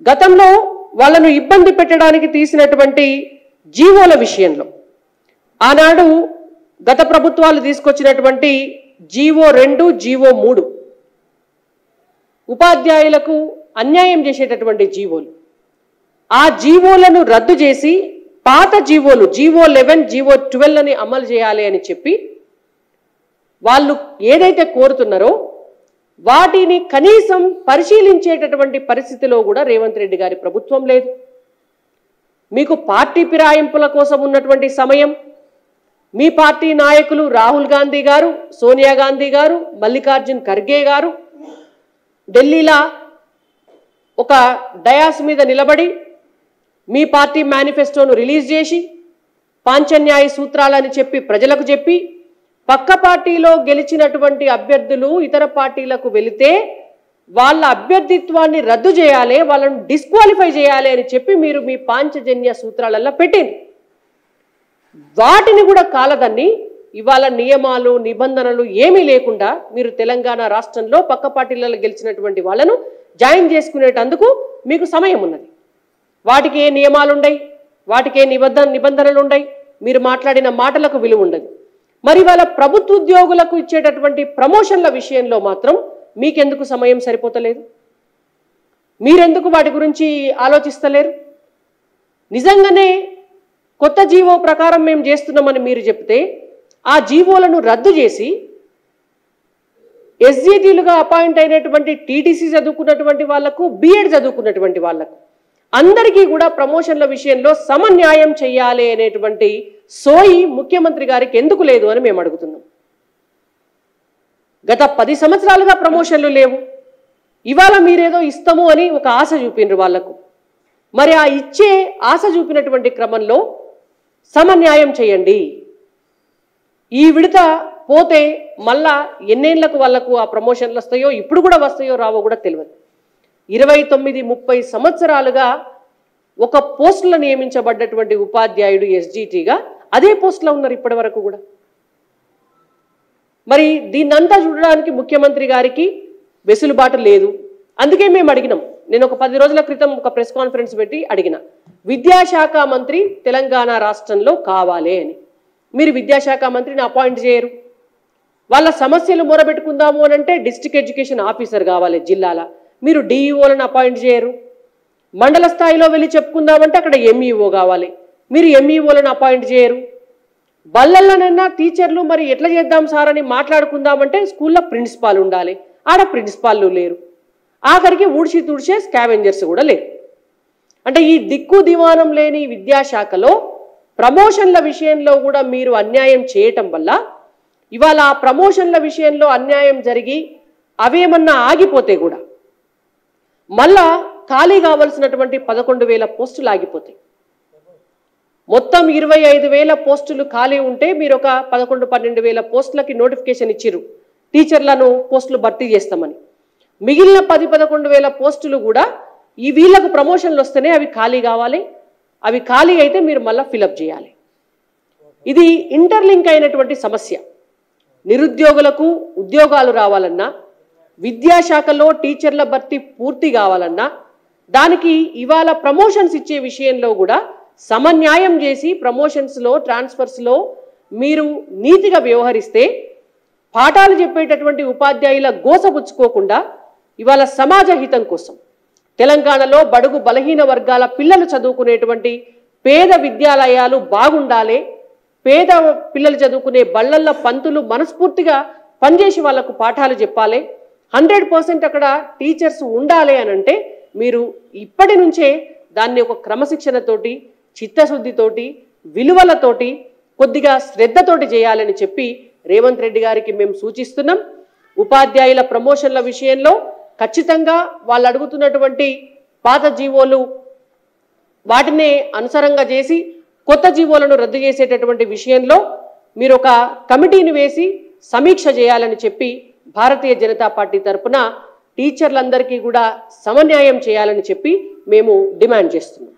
గతంలో వాళ్ళను ఇబ్బంది పెట్టడానికి తీసినటువంటి జీవోల విషయంలో ఆనాడు గత ప్రభుత్వాలు తీసుకొచ్చినటువంటి జీవో 2 జీవో 3 ఉపాధ్యాయులకు అన్యాయం చేసేటటువంటి జీవోలు ఆ జీవోలను రద్దు చేసి పాత జీవోలు జీవో 11 జీవో 12 అని అమలు చేయాలి అని చెప్పి వాళ్ళు ఏదైతే కోరుతున్నారో వాటిని కనీసం పరిశీలించేటటువంటి పరిస్థితిలో కూడా రేవంత్ రెడ్డి గారి ప్రభుత్వం లేదు. మీకు పార్టీ ఫిరాయింపుల కోసం ఉన్నటువంటి సమయం మీ పార్టీ నాయకులు రాహుల్ గాంధీ గారు, సోనియా గాంధీ గారు, మల్లికార్జున్ ఖర్గే గారు ఢిల్లీలో ఒక డయాస్ మీద నిలబడి మీ పార్టీ మేనిఫెస్టోను రిలీజ్ చేసి పాంచన్యాయ సూత్రాలని చెప్పి ప్రజలకు చెప్పి పక్క పార్టీలో గెలిచినటువంటి అభ్యర్థులు ఇతర పార్టీలకు వెళితే వాళ్ళ అభ్యర్థిత్వాన్ని రద్దు చేయాలి, వాళ్ళను డిస్క్వాలిఫై చేయాలి అని చెప్పి మీరు మీ పాంచజన్య సూత్రాలలో పెట్టింది. వాటిని కూడా కాలదన్ని ఇవాళ నియమాలు నిబంధనలు ఏమీ లేకుండా మీరు తెలంగాణ రాష్ట్రంలో పక్క పార్టీలలో గెలిచినటువంటి వాళ్ళను జాయిన్ చేసుకునేటందుకు మీకు సమయం ఉన్నది. వాటికి ఏ నియమాలు ఉన్నాయి, వాటికి ఏ నిబంధనలు ఉన్నాయి, మీరు మాట్లాడిన మాటలకు విలువ ఉండదు. మరి వాళ్ళ ప్రభుత్వ ఉద్యోగులకు ఇచ్చేటటువంటి ప్రమోషన్ల విషయంలో మాత్రం మీకెందుకు సమయం సరిపోతలేదు? మీరెందుకు వాటి గురించి ఆలోచిస్తలేరు? నిజంగానే కొత్త జీవో ప్రకారం మేము చేస్తున్నామని మీరు చెప్తే ఆ జీవోలను రద్దు చేసి ఎస్జిటిలుగా అపాయింట్ అయినటువంటి టీటీసీ చదువుకున్నటువంటి వాళ్లకు, బిఎడ్ చదువుకున్నటువంటి వాళ్లకు అందరికీ కూడా ప్రమోషన్ల విషయంలో సమన్యాయం చేయాలి అనేటువంటి సోయి ముఖ్యమంత్రి గారికి ఎందుకు లేదు అని మేము అడుగుతున్నాం. గత 10 సంవత్సరాలుగా ప్రమోషన్లు లేవు. ఇవాళ మీరేదో ఇస్తాము అని ఒక ఆశ చూపినరు వాళ్లకు. మరి ఆ ఇచ్చే ఆశ చూపినటువంటి క్రమంలో సమన్యాయం చేయండి. ఈ విడత పోతే మళ్ళా ఎన్నేళ్లకు వాళ్లకు ఆ ప్రమోషన్లు వస్తాయో, ఇప్పుడు కూడా వస్తాయో రావో కూడా తెలియదు. 29-30 సంవత్సరాలుగా ఒక పోస్టులో నియమించబడ్డటువంటి ఉపాధ్యాయుడు ఎస్జిటిగా అదే పోస్టులో ఉన్నారు ఇప్పటి వరకు కూడా. మరి దీన్నంతా చూడడానికి ముఖ్యమంత్రి గారికి వెసులుబాటు లేదు. అందుకే మేము అడిగినాం. నేను ఒక 10 రోజుల క్రితం ఒక ప్రెస్ కాన్ఫరెన్స్ పెట్టి అడిగిన, విద్యాశాఖ మంత్రి తెలంగాణ రాష్ట్రంలో కావాలి అని. మీరు విద్యాశాఖ మంత్రిని అపాయింట్ చేయరు. వాళ్ళ సమస్యలు మొరబెట్టుకుందాము అని అంటే డిస్ట్రిక్ట్ ఎడ్యుకేషన్ ఆఫీసర్ కావాలి జిల్లాల, మీరు డిఈఓలను అపాయింట్ చేయరు. మండల స్థాయిలో వెళ్ళి చెప్పుకుందామంటే అక్కడ ఎంఈఓ కావాలి, మీరు ఎంఈఓలను అపాయింట్ చేయరు. బళ్ళల్లోనైనా టీచర్లు మరి ఎట్లా చేద్దాం సార్ అని మాట్లాడుకుందామంటే స్కూల్లో ప్రిన్సిపాల్ ఉండాలి, ఆడ ప్రిన్సిపాల్లు లేరు. ఆఖరికి ఊడ్చి తుడిచే స్కావెంజర్స్ కూడా లేరు. అంటే ఈ దిక్కు దివానం లేని విద్యాశాఖలో ప్రమోషన్ల విషయంలో కూడా మీరు అన్యాయం చేయటం వల్ల ఇవాళ ఆ ప్రమోషన్ల విషయంలో అన్యాయం జరిగి అవేమన్నా ఆగిపోతే కూడా మళ్ళా ఖాళీ కావాల్సినటువంటి 11,000 పోస్టులు ఆగిపోతాయి. మొత్తం 25,000 పోస్టులు ఖాళీ ఉంటే మీరు ఒక 11-12,000 పోస్టులకి నోటిఫికేషన్ ఇచ్చిర్రు టీచర్లను పోస్టులు భర్తీ చేస్తామని. మిగిలిన 10-11,000 పోస్టులు కూడా ఈ వీళ్ళకు ప్రమోషన్లు వస్తేనే అవి ఖాళీ కావాలి. అవి ఖాళీ అయితే మీరు మళ్ళీ ఫిలప్ చేయాలి. ఇది ఇంటర్లింక్ అయినటువంటి సమస్య. నిరుద్యోగులకు ఉద్యోగాలు రావాలన్నా, విద్యాశాఖలో టీచర్ల భర్తీ పూర్తి కావాలన్నా, దానికి ఇవాళ ప్రమోషన్స్ ఇచ్చే విషయంలో కూడా సమన్యాయం చేసి ప్రమోషన్స్లో ట్రాన్స్ఫర్స్లో మీరు నీతిగా వ్యవహరిస్తే పాఠాలు చెప్పేటటువంటి ఉపాధ్యాయుల గోసపుచ్చుకోకుండా ఇవాళ సమాజ హితం కోసం తెలంగాణలో బడుగు బలహీన వర్గాల పిల్లలు చదువుకునేటువంటి పేద విద్యాలయాలు బాగుండాలి, పేద పిల్లలు చదువుకునే బళ్ళల్లో పంతులు మనస్ఫూర్తిగా పనిచేసి వాళ్లకు పాఠాలు చెప్పాలి, 100% అక్కడ టీచర్స్ ఉండాలి అని అంటే మీరు ఇప్పటి నుంచే దాన్ని ఒక క్రమశిక్షణతోటి, చిత్తశుద్ధితోటి, విలువలతోటి, కొద్దిగా శ్రద్ధతోటి చేయాలని చెప్పి రేవంత్ రెడ్డి గారికి మేము సూచిస్తున్నాం. ఉపాధ్యాయుల ప్రమోషన్ల విషయంలో ఖచ్చితంగా వాళ్ళు అడుగుతున్నటువంటి పాత జీవోలు వాటినే అనుసరంగా చేసి కొత్త జీవోలను రద్దు చేసేటటువంటి విషయంలో మీరు ఒక కమిటీని వేసి సమీక్ష చేయాలని చెప్పి భారతీయ జనతా పార్టీ తరపున టీచర్లందరికీ కూడా సమన్యాయం చేయాలని చెప్పి మేము డిమాండ్ చేస్తున్నాం.